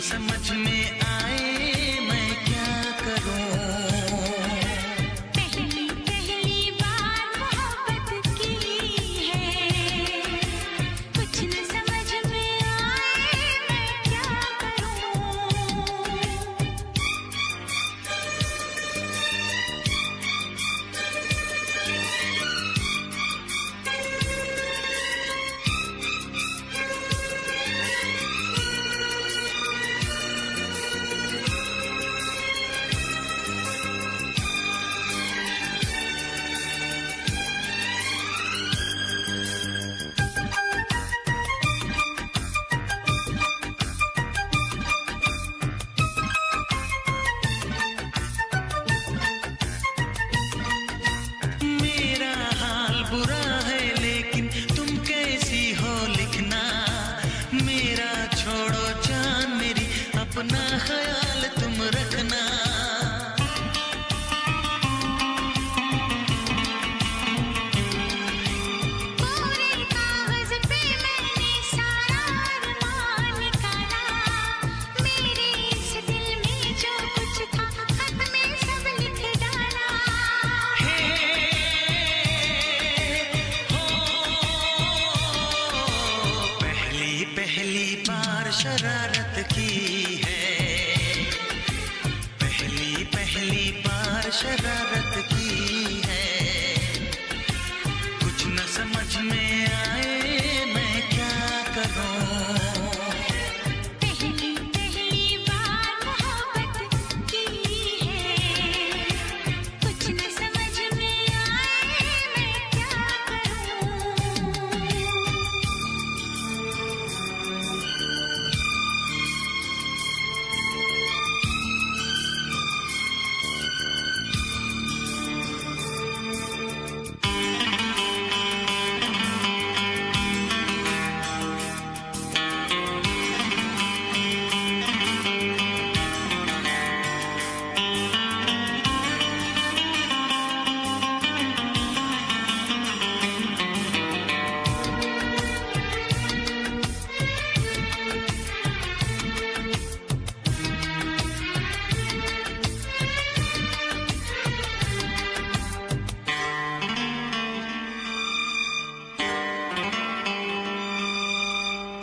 समझ में आए मैं क्या करूं। पहली पहली बार मोहब्बत की है, कुछ न समझ में आए मैं क्या करूं। मेरा हाल बुरा है लेकिन तुम कैसी हो लिखना। मेरा छोड़ो जान मेरी, अपना ख्याल तुम रखना। पूरे कागज पे मैंने सारा अरमान निकाला, मेरे इस दिल में जो कुछ था खत में सब लिख डाला। हे हो, पहली पहली बार शरारत की है, पहली पहली बार शरारत की है। कुछ न समझ में आए मैं क्या करूं। पहली पहली बार मोहब्बत की है, कुछ न समझ में आए मैं क्या करूं।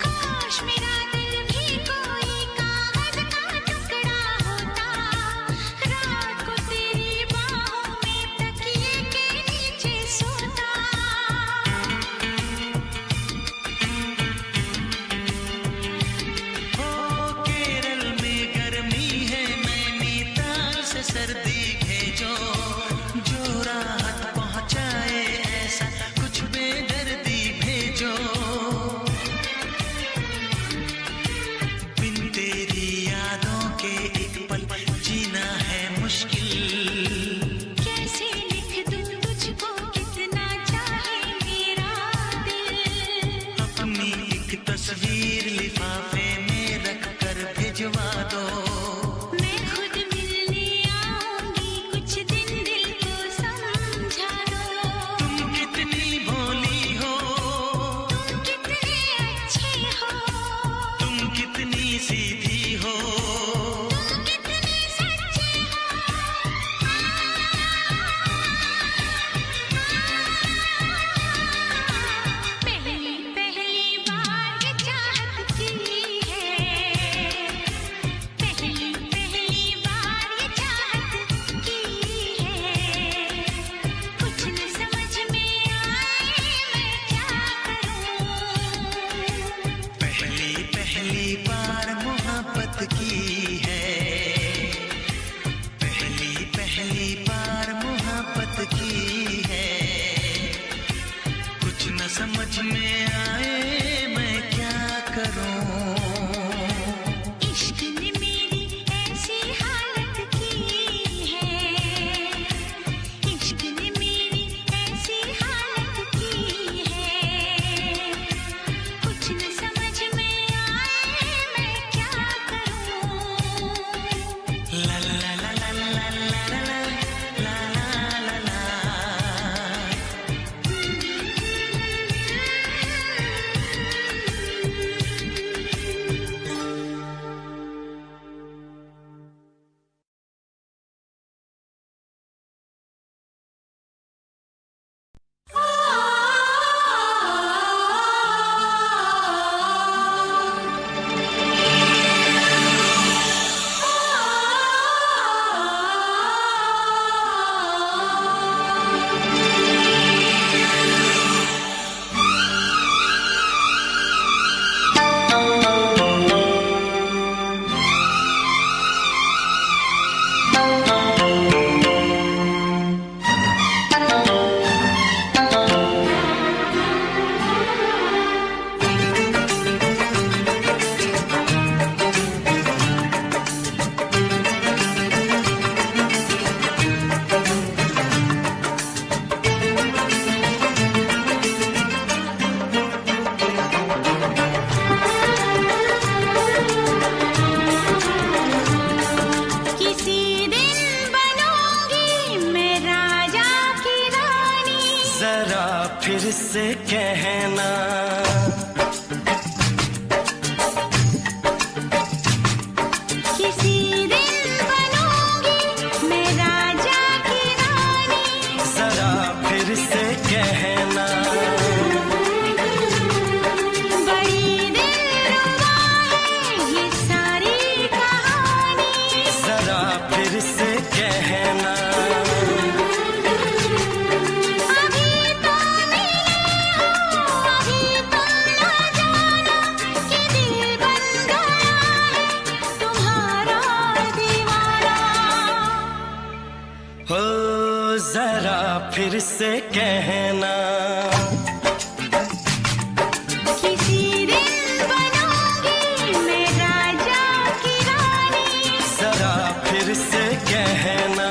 काश मेरा दिल भी कोई कागज का टुकड़ा होता, रात को तेरी बाहों में तकिए के नीचे सोता। हो केरल में गर्मी है, नैनीताल से सर्दी भेजो, जो राहत पहुंचाए ऐसा कुछ बेदर्दी भेजो। बिन तेरी यादों के एक पल जीना है मुश्किल। कैसे लिख दूं तुझको कितना चाहे मेरा दिल। अपनी एक तस्वीर लिफाफे में रख कर भिजवा दो। मैं खुद मिलने आऊंगी, कुछ दिन दिल को समझा दो। तुम कितनी भोली हो, तुम कितने अच्छे हो, तुम कितनी सीधी हो। तुम कितने सच्चे हो। पहली पहली बार ये चाहत की है, पहली पहली बार ये चाहत की है। कुछ न समझ में आए मैं क्या करूं। पहली पहली बार मोहब्बत की से कहना। किसी दिन बनूंगी मैं राजा की रानी, जरा फिर से कहना। बड़ी दिलरुबा है ये सारी कहानी, जरा फिर से कहना। अभी तो मिले हो, अभी तो ना जाना कि दिल बन गया है तुम्हारा दीवाना। हो जरा फिर से कहना। किसी दिन बनूंगी मैं राजा की रानी, जरा फिर से कहना।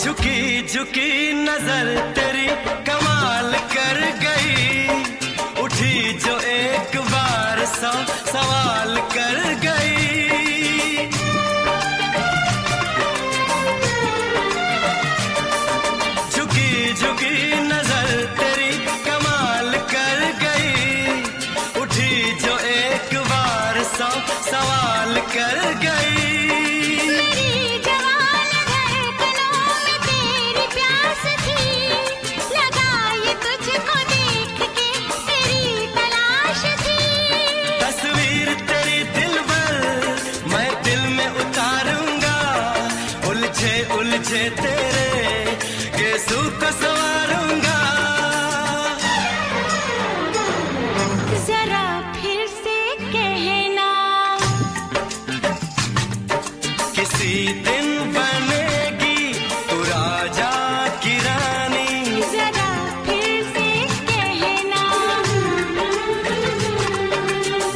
झुकी झुकी नजर तेरी कमाल कर गई, उठी जो एक बार सौ सवाल कर गई। झुकी झुकी नजर तेरी कमाल कर गई, उठी जो एक बार सौ सवाल कर गई। मेरी जवान धड़कनों में तेरी प्यास थी, लगाई तुझको देख के तेरी तलाश थी। तस्वीर तेरी दिल भर मैं दिल में उतारूंगा, उलझे उलझे तेरे गेसू को संवारूंगा। जरा फिर से कहना, किसी दिन बनेगी तू राजा की रानी, जरा फिर से कहना।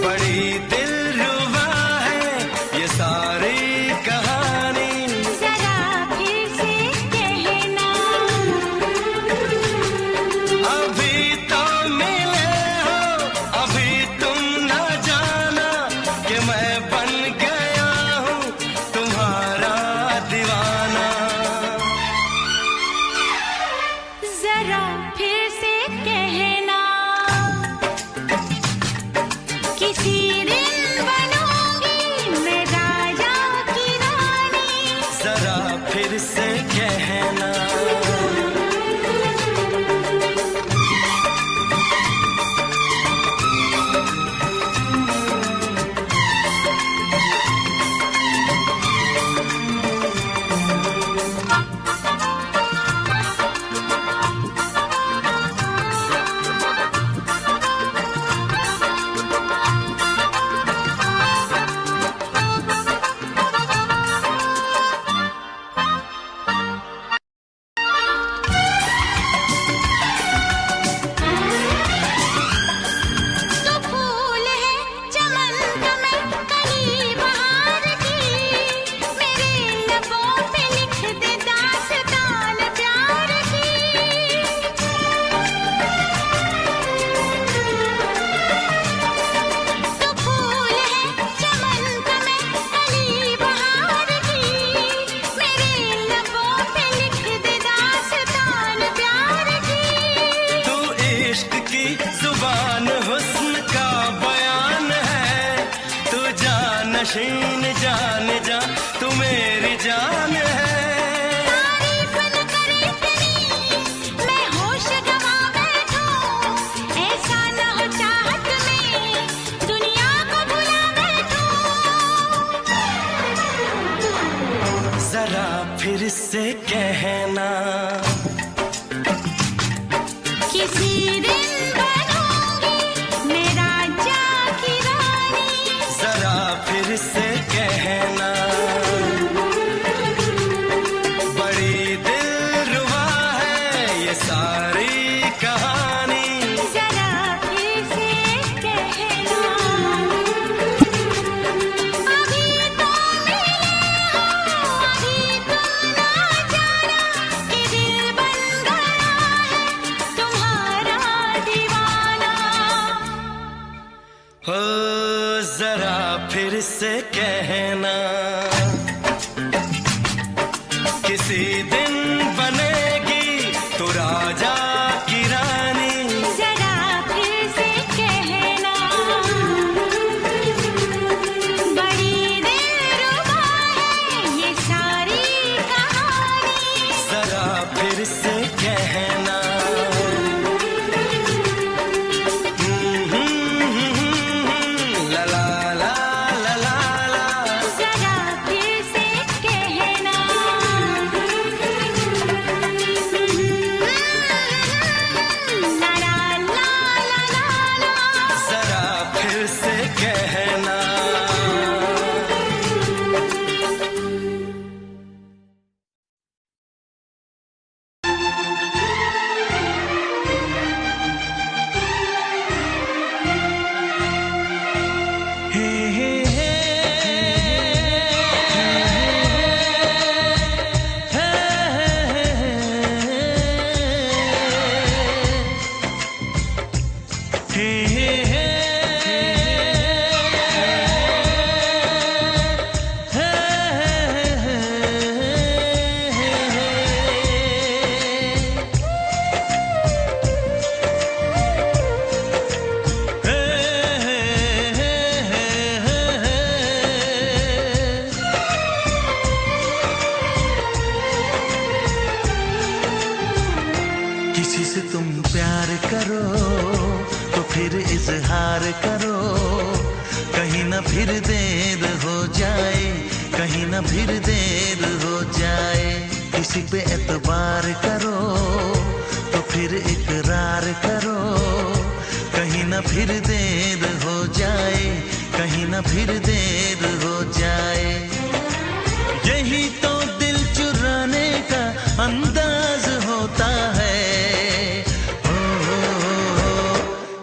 बड़ी दिलरुबा है ये सारी कहानी। जरा फिर से कहना, अभी तो मिले हो, अभी तुम न जाना कि मैं बन गया हूँ तुम्हारा दीवाना। जरा फिर से कहना, किसी दिन बनूंगी मैं राजा की रानी, जरा फिर से कहना। तो फूल है चमन का मैं कली बहार की, मेरे लबों पे लिख दे दास्तान प्यार की। तो फूल है चमन का मैं कली बहार की, मेरे लबों पे लिख दे दास्तान प्यार की। तू इश्क की जुबान हुस्न का बयान है, तू जानशीन जान जा तू मेरी जान है। तारीफ न करे तेरी मैं होश गवा बैठूं, ऐसा न हो चाहत में दुनिया को भुला बैठूं। जरा फिर से कहना, किसी दिन बनूंगी मैं राजा की रानी, जरा फिर से कहना। बड़ी जरा फिर से कहना, किसी दिन बनेगी तो राजा की रानी। जरा फिर से कहना, बड़ी दिलरुबा है ये सारी कहानी। जरा फिर से कहना, ला ला ला ला ला ला। जरा फिर से कहना, ला ला ला ला ला ला। जरा फिर से कहना। हे हे हे किसी से तुम प्यार करो तो फिर इजहार करो, कहीं ना फिर देर हो जाए, कहीं ना फिर देर हो जाए। किसी पे एतबार करो तो फिर इकरार करो, कहीं ना फिर देर हो जाए, कहीं ना फिर देर हो जाए। यही तो दिल चुराने का अंदाज होता है।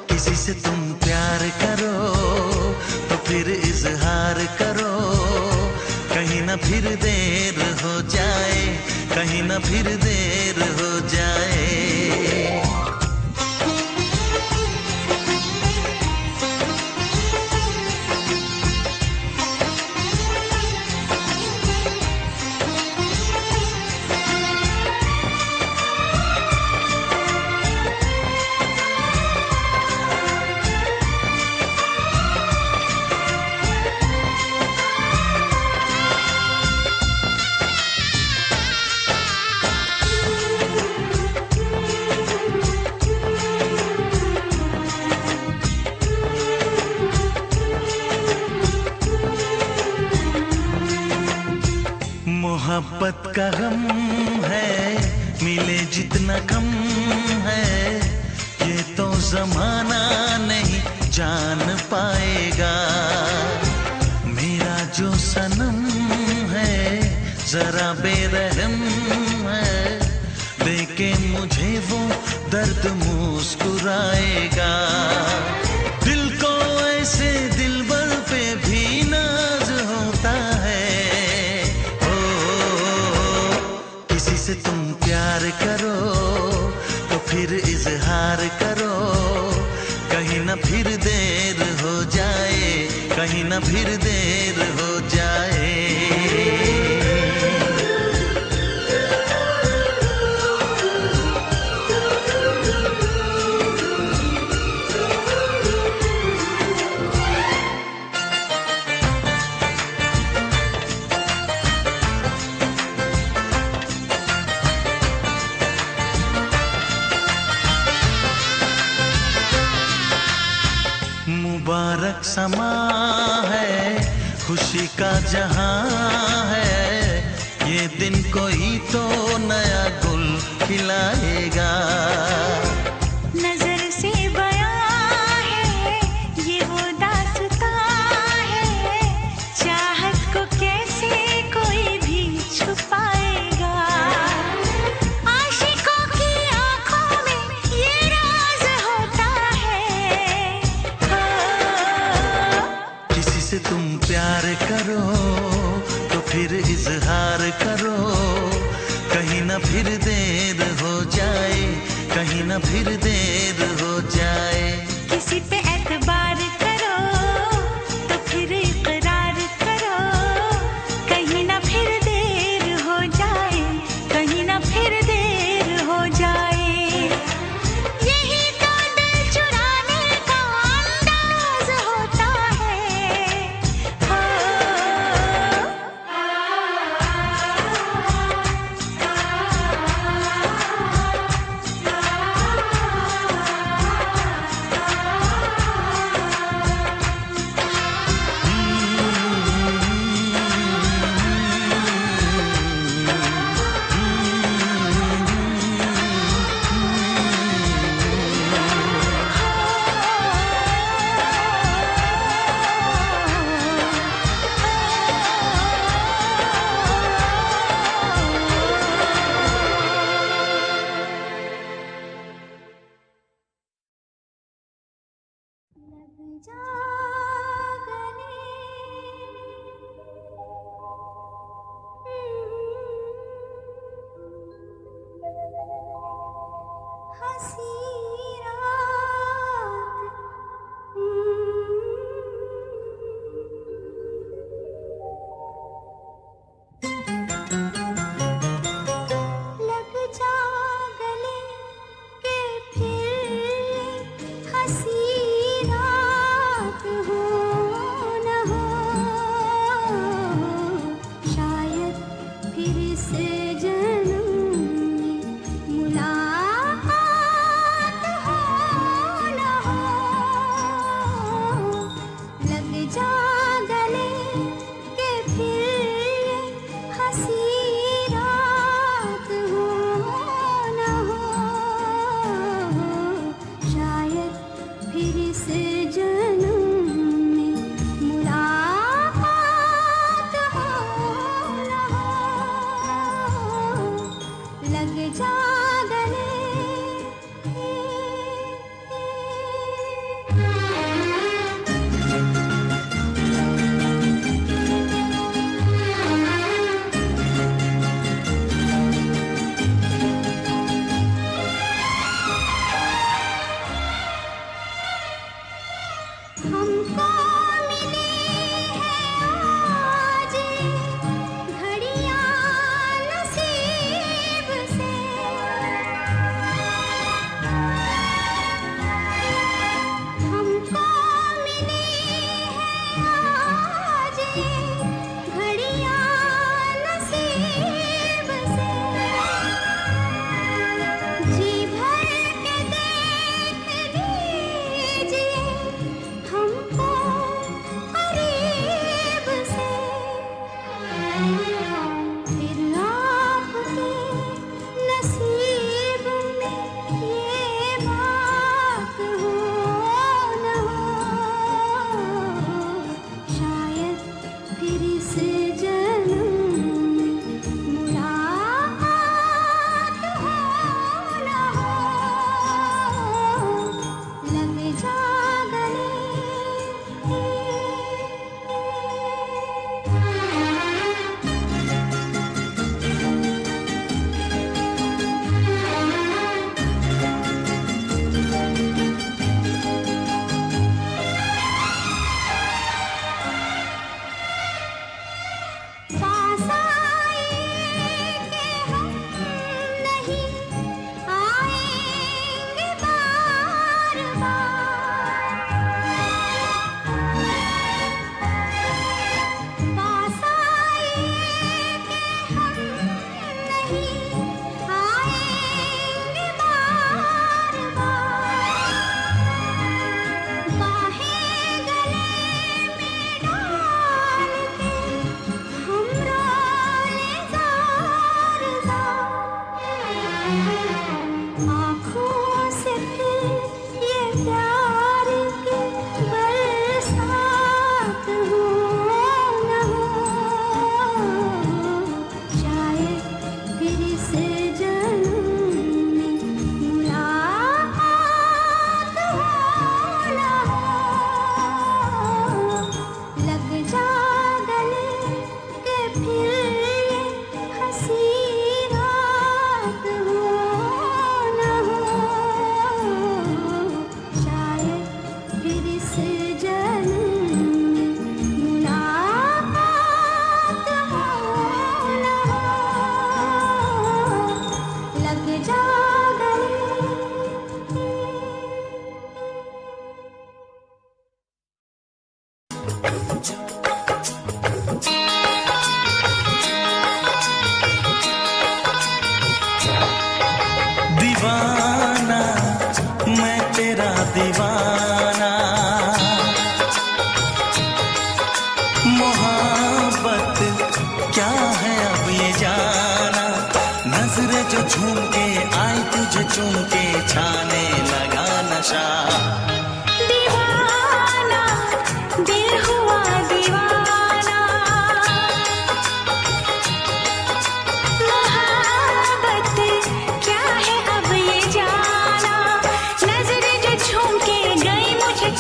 किसी से तुम प्यार करो तो फिर इजहार करो, कहीं ना फिर देर हो जाए, कहीं ना फिर देर हो जाए। मोहब्बत का गम है, मिले जितना कम है, ये तो जमाना नहीं जान पाएगा। मेरा जो सनम है जरा बेरहम है, देके मुझे वो दर्द मुस्कुराएगा। दिल को ऐसे दिलबर पे भी नाज होता है। किसी से तुम प्यार करो तो फिर इजहार करो, कहीं ना फिर देर हो जाए, कहीं ना फिर देर हो जाए। मुबारक समा है, खुशी का जहां है, ये दिन कोई तो नया गुल खिलाएगा। नजर से बयां है ये वो दास्तां है, चाहत को कैसे कोई भी छुपाएगा। आशिकों की आंखों में ये राज होता है। किसी से तुम प्यार करो तो फिर इजहार करो, कहीं ना फिर देर हो जाए, कहीं ना फिर देर हो जाए। किसी पे एतबार करो तो फिर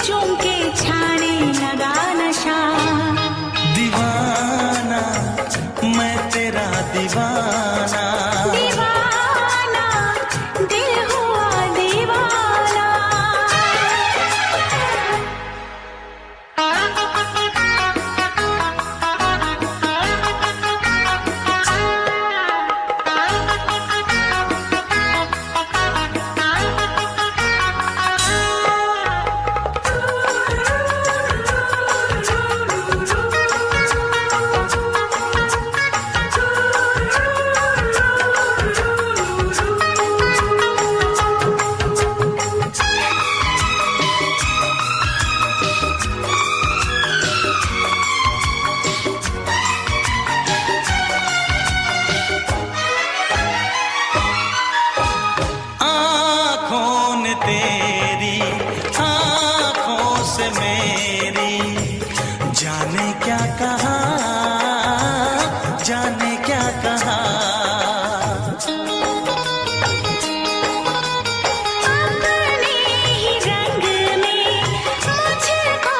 चुम के से मेरी, जाने क्या कहा, जाने क्या कहा। अपने ही रंग में मुझको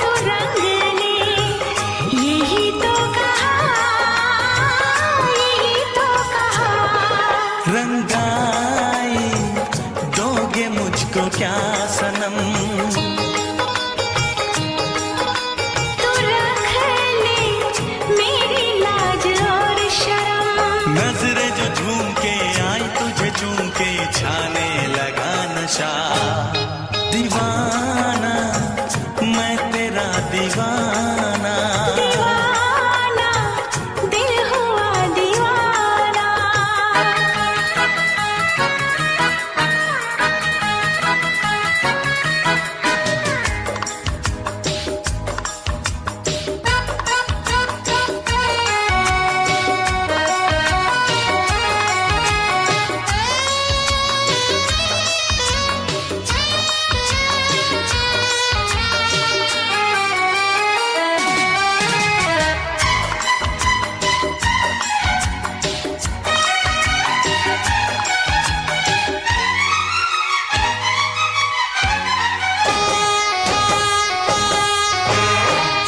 तू रंग ले, यही तो कहा, यही तो कहा। रंगाई दोगे मुझको क्या सनम, तू रख ले मेरी लाज और शर्म। नजरे जो झूम के आई तुझे चूम के छाने लगा नशा। दीवाना मैं तेरा दीवाना, दीवाना दिल हुआ दीवाना।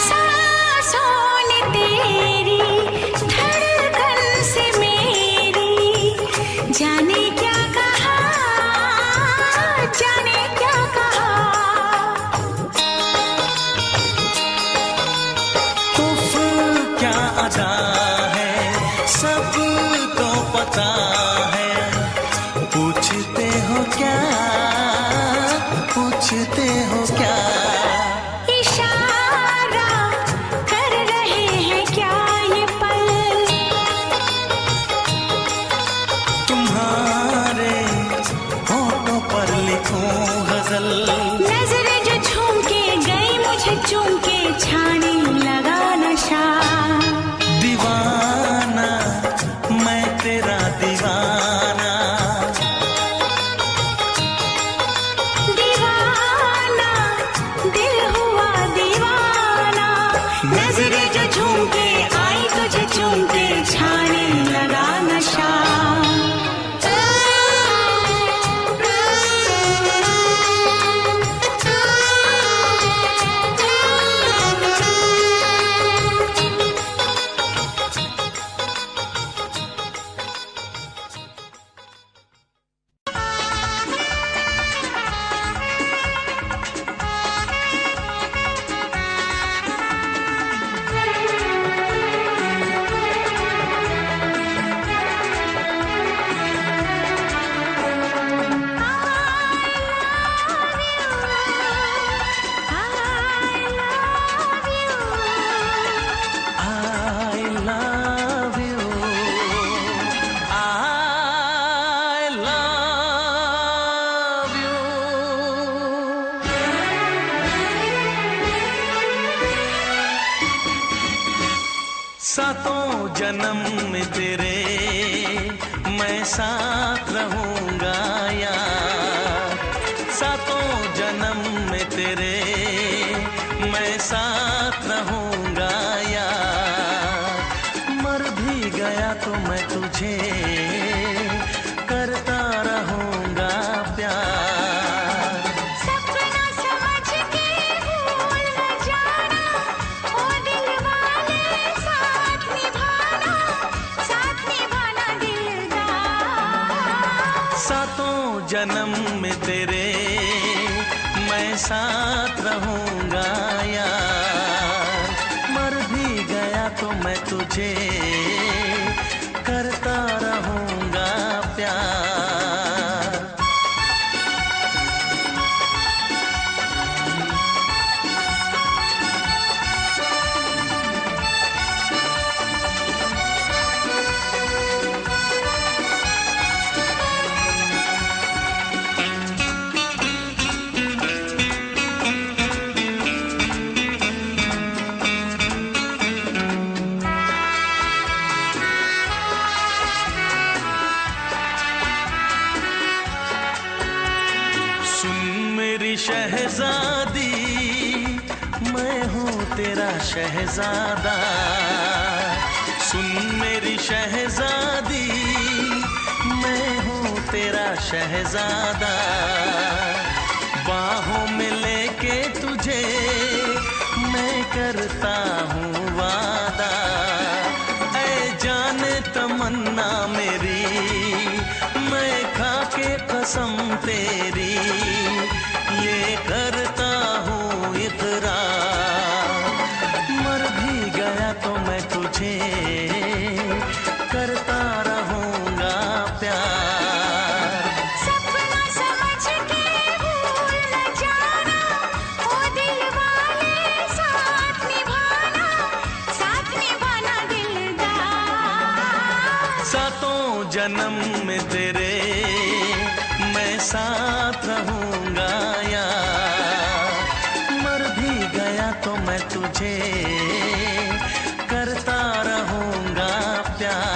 सांसों ने तेरी धड़कन से मेरी, जाने क्या कहा, जाने क्या कहा। उफ क्या अदा है सबको पता है। पूछते हो क्या, पूछते हो क्या। इशारा कर रहे हैं क्या ये पल, तुम्हारे होठों पर लिखूं गजल। नजरें जो झूम के गई मुझे चूम के छाने लगा नशा। दीवाना मैं तेरा दीवाना, दीवाना दिल हुआ दीवाना। नजरें जो झूम के आई तुझे चूम के छाने लगा नशा। I love you, I love you। सातों जन्म में तेरे मैं साथ रहूंगा यार। सातों जन्म में तेरे मैं साथ रहूंगा यार। मर भी गया तो मैं तुझे करता रहूंगा प्यार। सपना समझ के भूल न जाना, ओ दिल वाले साथ निभाना, साथ निभाना दिलदार। सातों जन्म में तेरे मैं साथ रहूंगा यार। मर भी गया तो मैं तुझे करता रहूंगा प्यार। तेरा शहजादा। सुन मेरी शहजादी, मैं हूँ तेरा शहजादा। बाहों में लेके तुझे मैं करता हूँ वादा। ऐ जान तमन्ना मेरी, मैं खा के कसम तेरी ये करता हूँ इकरार। मर भी गया तो मैं तुझे करता रहूँगा प्यार। सपना समझ के भूल न जाना, ओ दिल वाले साथ निभाना दिलदार। सातों जन्म में तेरे मैं साथ रहूँगा यार। मर भी गया तो मैं तुझे करता रहूँगा प्यार।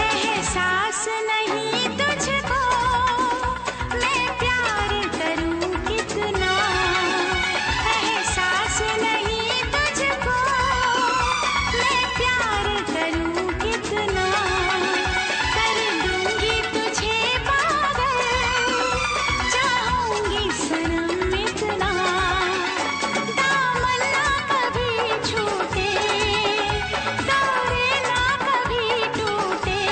एहसास नहीं तुझको मैं प्यार करूं कितना, एहसास नहीं तुझको मैं प्यार करूं कितना। कर दूंगी तुझे पागल, चाहूंगी सनम इतना। दामन ना कभी छूटे, तारे ना कभी टूटे,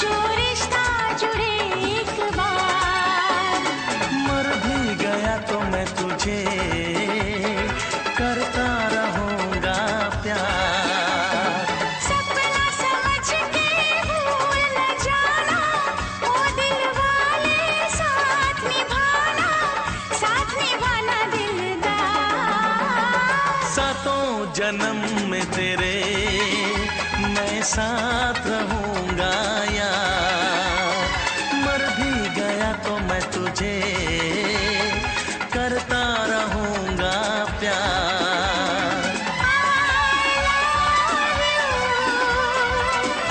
जो रिश्ता जुड़े एक बार। मर भी गया तो मैं तुझे करता रहूँगा प्यार। सपना समझ के भूल न जाना, ओ दिल वाले साथ निभाना दिलदार। सातों जन्म में तेरे मैं साथ रहूँगा यार। मर भी गया तो मैं तुझे करता रहूँगा प्यार।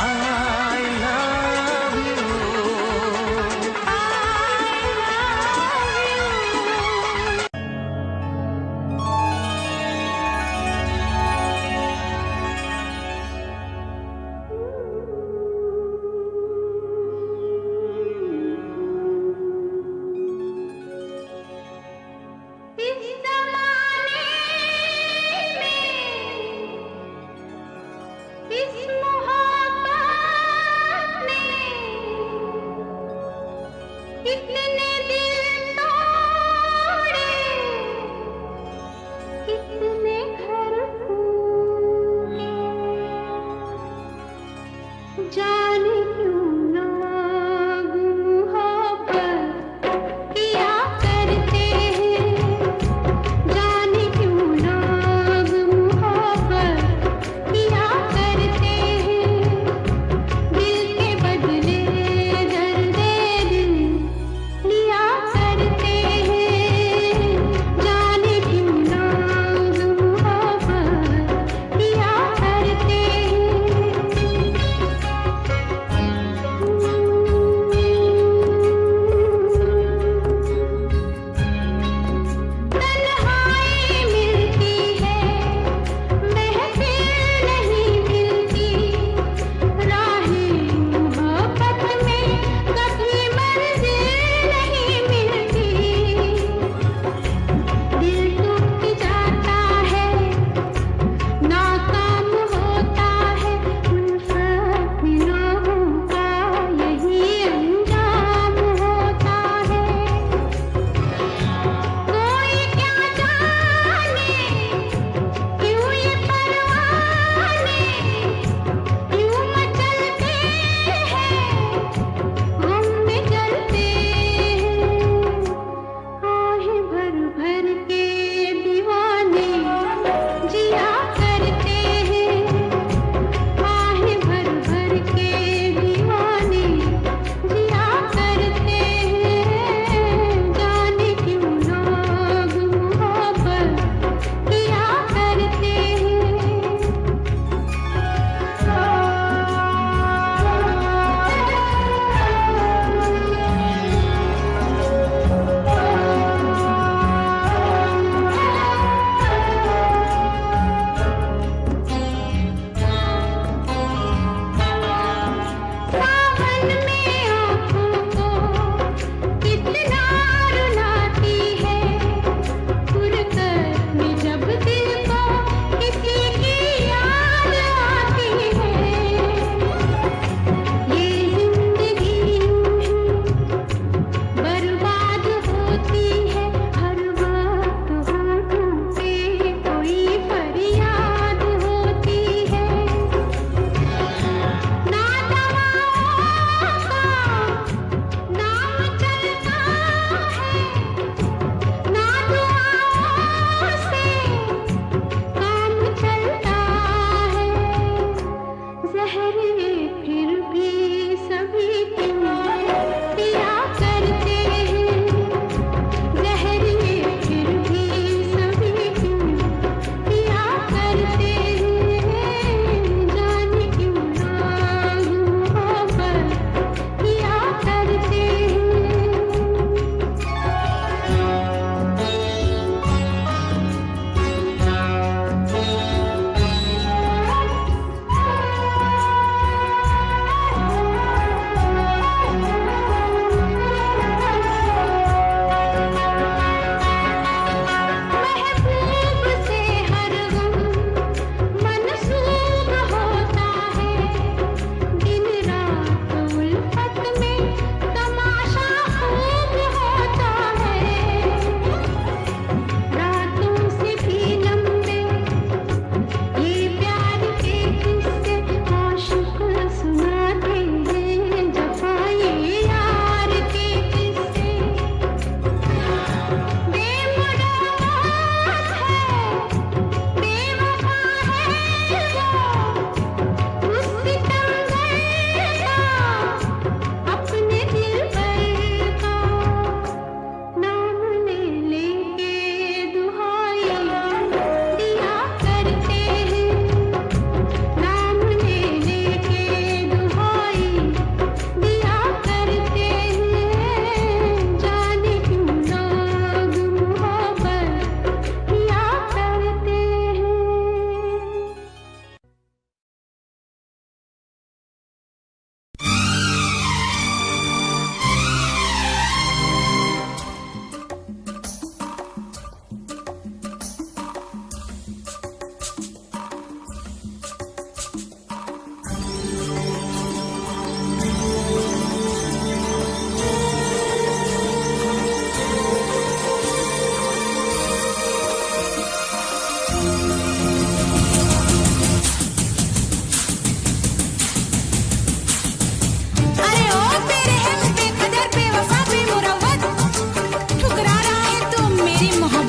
I love you।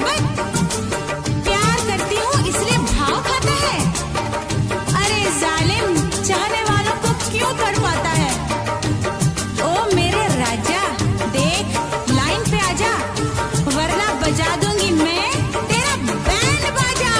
मोहब्बत प्यार करती हूँ इसलिए भाव खाता है। अरे जालिम चाहने वालों को क्यों तड़पाता है। ओ मेरे राजा देख लाइन पे आजा वरना बजा दूंगी मैं तेरा बैंड बाजा।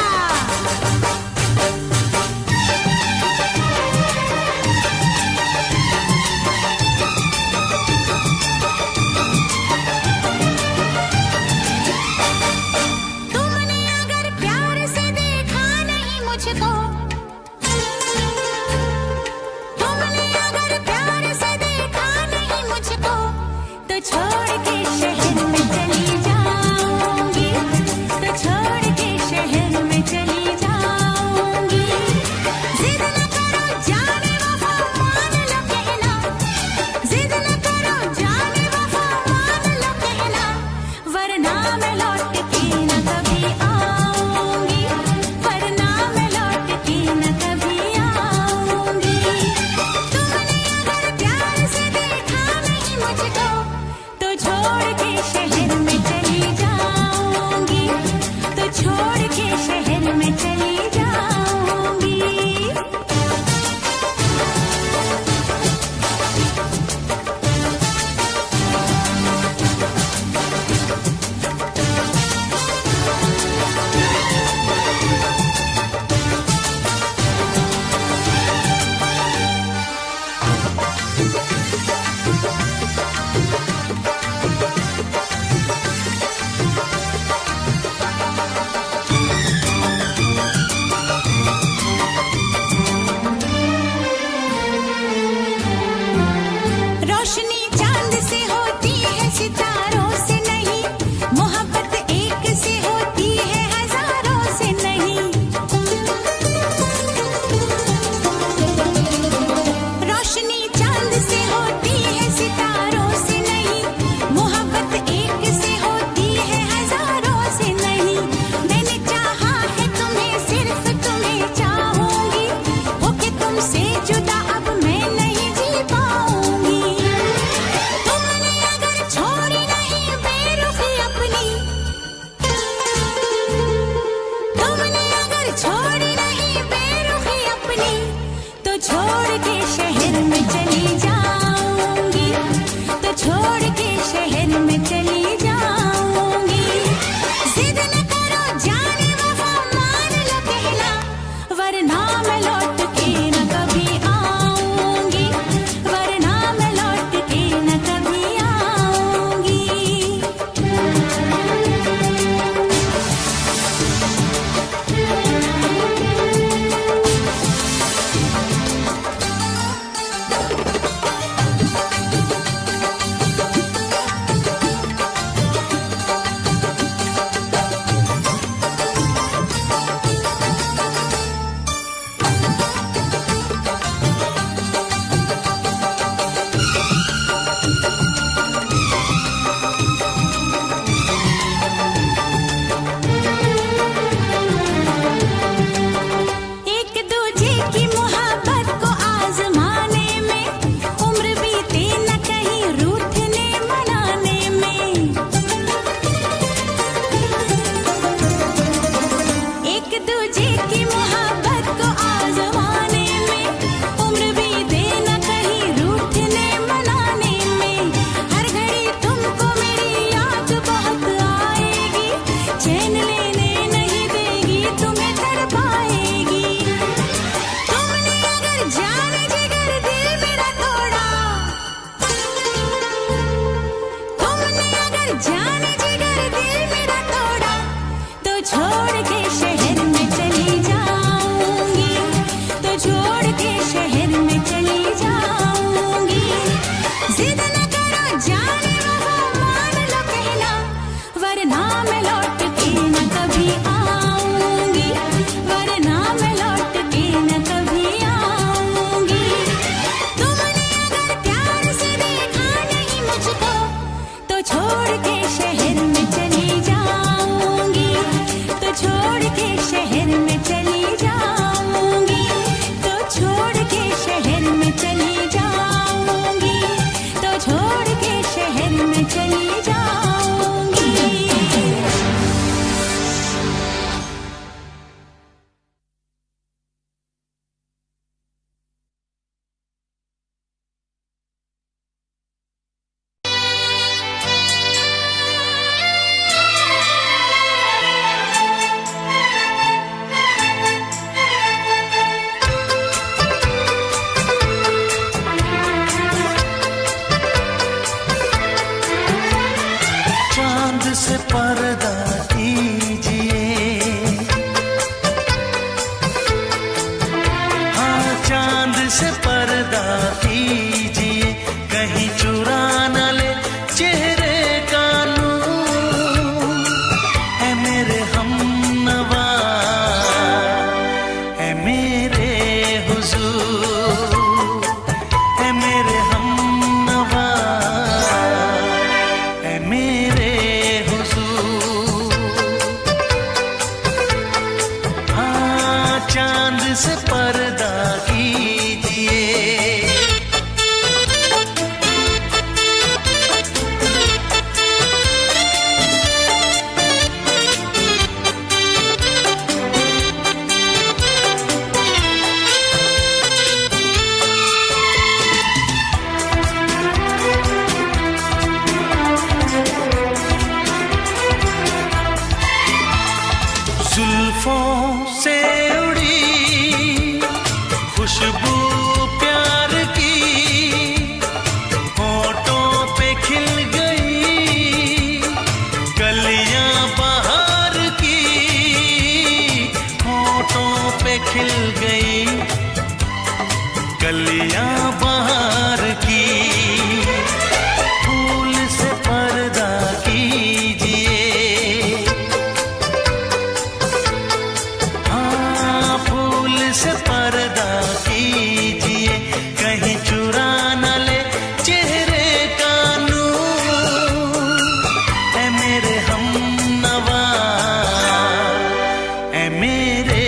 जुल्फों से उड़ी खुशबू प्यार की, होठों पे खिल गई कलियां बहार की, होठों पे खिल गई कलियां बहार की। फूल से पर्दा कीजिए, हाँ फूल से पर्दा कीजिए, कहीं चुरा न ले चेहरे का नूर। ऐ मेरे हमनवा, ऐ मेरे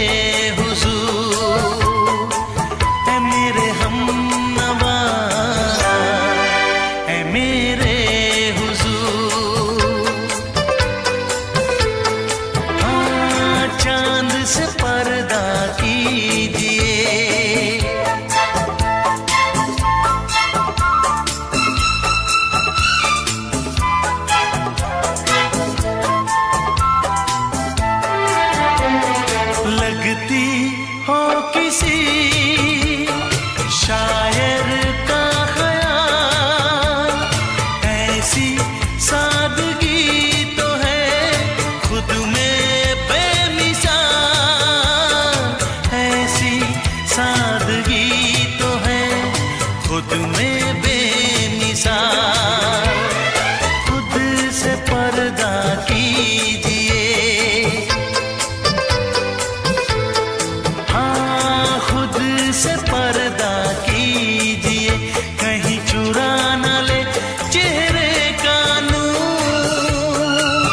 हुजूर, ऐ मेरे हमनवा, ऐ मेरे हुजूर। हाँ चांद से पर्दा कीजिए, लगती हो किसी शायर का ख़याल, ऐसी सादगी तो है खुद में बेमिसाल, ऐसी सादगी तो है खुद में बेमिसाल। खुद से पर्दा कीजिए, हाँ खुद से पर्दा कीजिए, कहीं चुरा न ले चेहरे का नूर।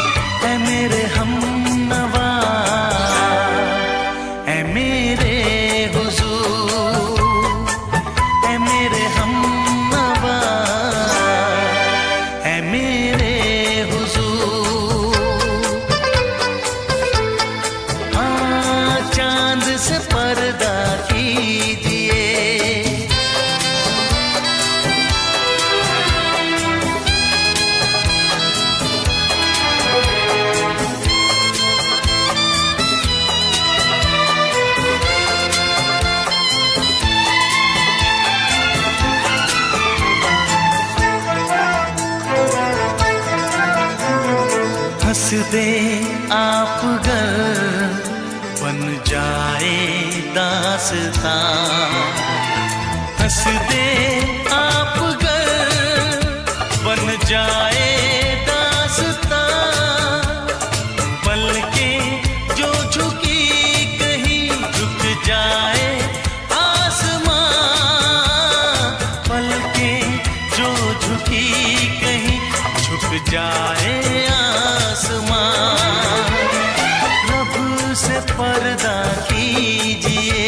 ऐ मेरे हमनवा, ऐ मेरे हुजूर, ऐ मेरे हमनवा, ऐ मेरे हुजूर। हाँ चांद से पर्दा कीजिए, हंस दे आप गर बन जाए दास्तां, हंस दे आप गर बन जाए दास्तां। पलकें जो झुकी कहीं झुक जाए आसमां, पलकें जो झुकी कहीं झुक जाए आसमां। रब से पर्दा कीजिए,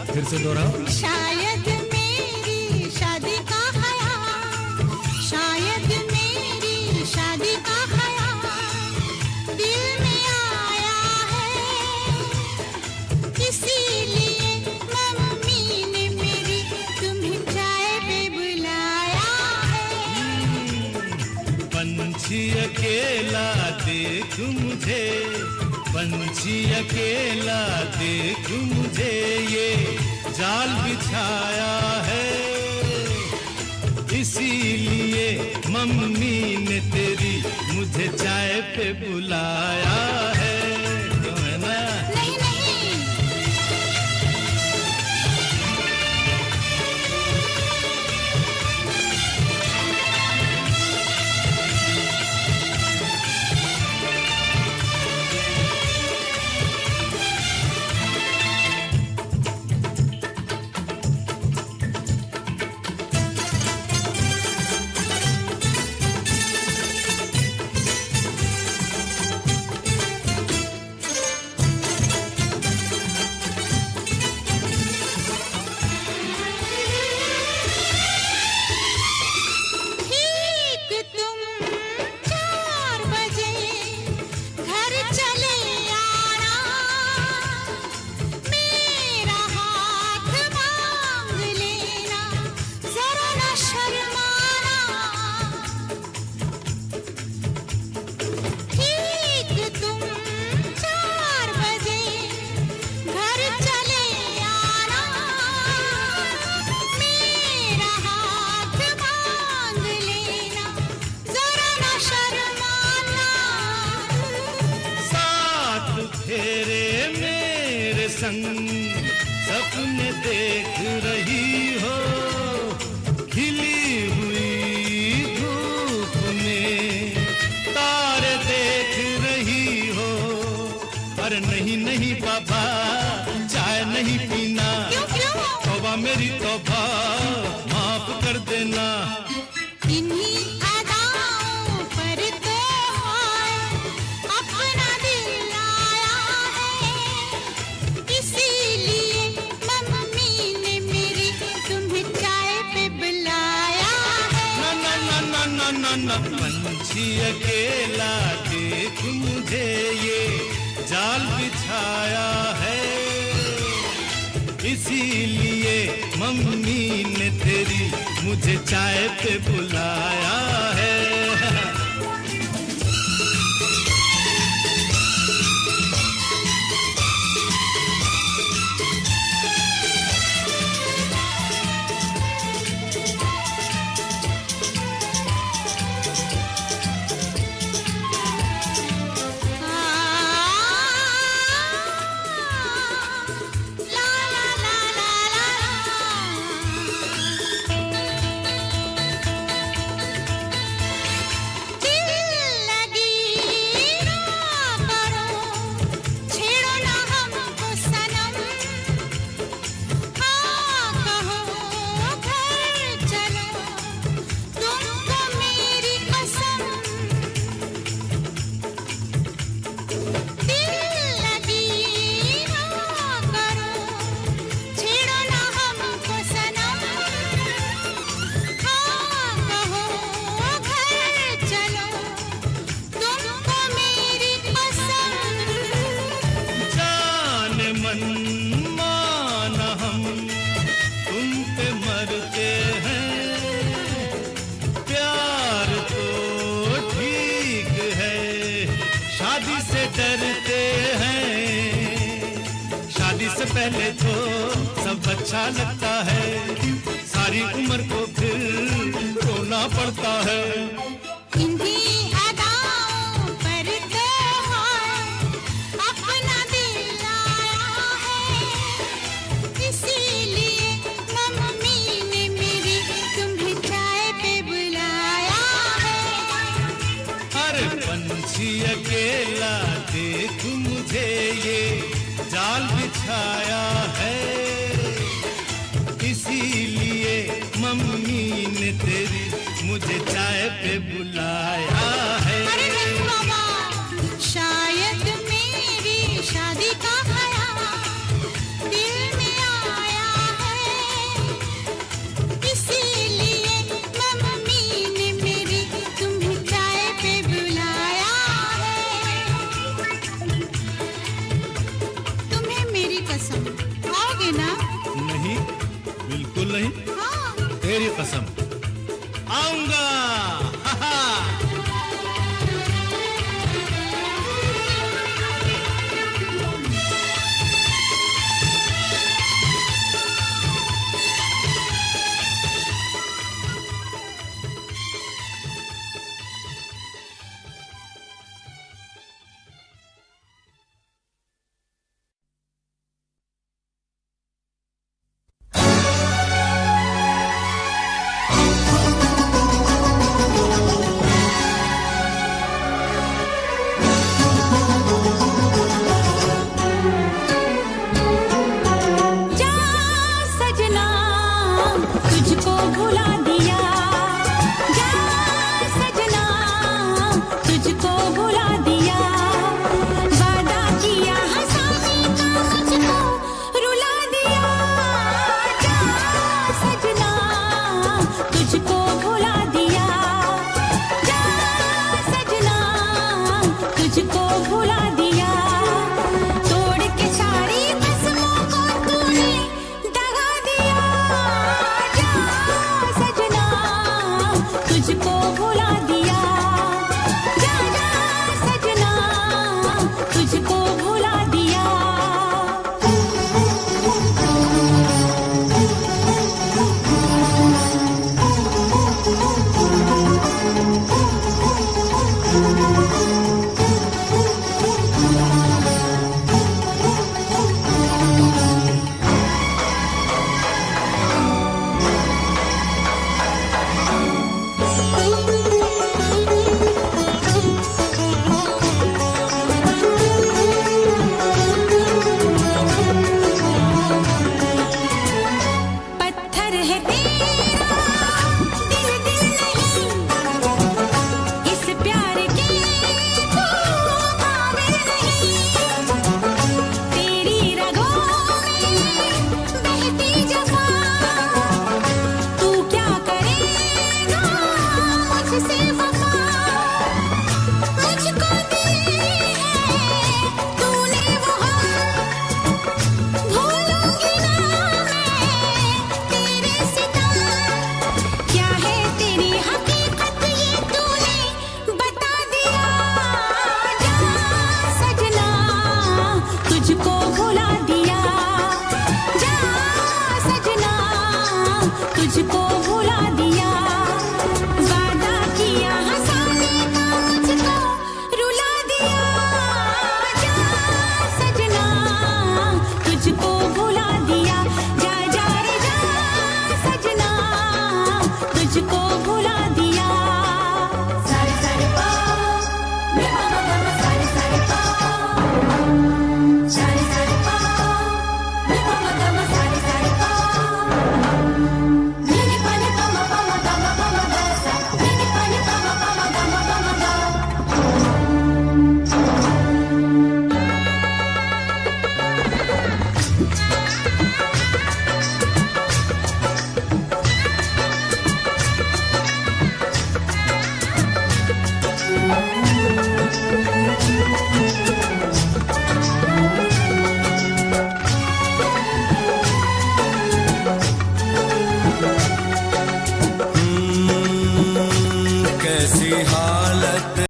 फिर से दोहराओ। शायद मेरी शादी का ख्याल, शायद मेरी शादी का ख्याल दिल में आया है, इसीलिए मम्मी ने मेरी तुम्हें चाय पे बुलाया है। पंछी अकेला देख मुझे, पंछी अकेला देख मुझे, ये जाल बिछाया है, इसीलिए मम्मी ने तेरी मुझे चाय पे बुलाया है। क्यों है ना? नहीं नहीं, ठीक तुम 4 बजे घर चले आना, मेरा हाथ मांग लेना, जरा न शर्माना। ठीक तुम 4 बजे घर चले आना, मेरा हाथ मांग लेना, जरा न शर्माना। साथ फेरे मेरे संग सपने देख रही हो, खिली हुई धूप में तारे देख रही हो। अरे नहीं नहीं बाबा, चाय नहीं पीना, क्यों क्यों? तौबा मेरी तौबा, माफ कर देना। इन्हीं अदाओं पर तो हाय अपना दिल आया है, इसीलिए मम्मी ने मेरी तुम्हें चाय पे बुलाया है। ना ना ना ना ना ना ना, पंछी अकेला देख मुझे, ये जाल बिछाया है, इसीलिए मम्मी ने तेरी मुझे चाय पे बुलाया है। ला ला ला ला ला, दिल लगी ना करो, छेड़ो ना हमको सनम, हाँ कहो घर चलो, तुमको मेरी कसम। दिल लगी ना करो, छेड़ो ना हमको सनम, हाँ कहो घर चलो, तुमको मेरी कसम। जान मन मान हम तुम पे मरते हैं, प्यार तो ठीक है, शादी से डरते हैं। शादी से पहले तो सब अच्छा लगता है, सारी उम्र को फिर रोना पड़ता है। इन्हीं अदाओं पर तो हाय अपना दिल आया है, इसीलिए मम्मी ने मेरी तुम्हें चाय पे बुलाया है। अरे पंछी अकेला देख मुझे, ये जाल बिछाया है, इसीलिए मम्मी ने तेरी मुझे चाय पे बुलाया सुन रही? हाँ। तेरी कसम आऊंगा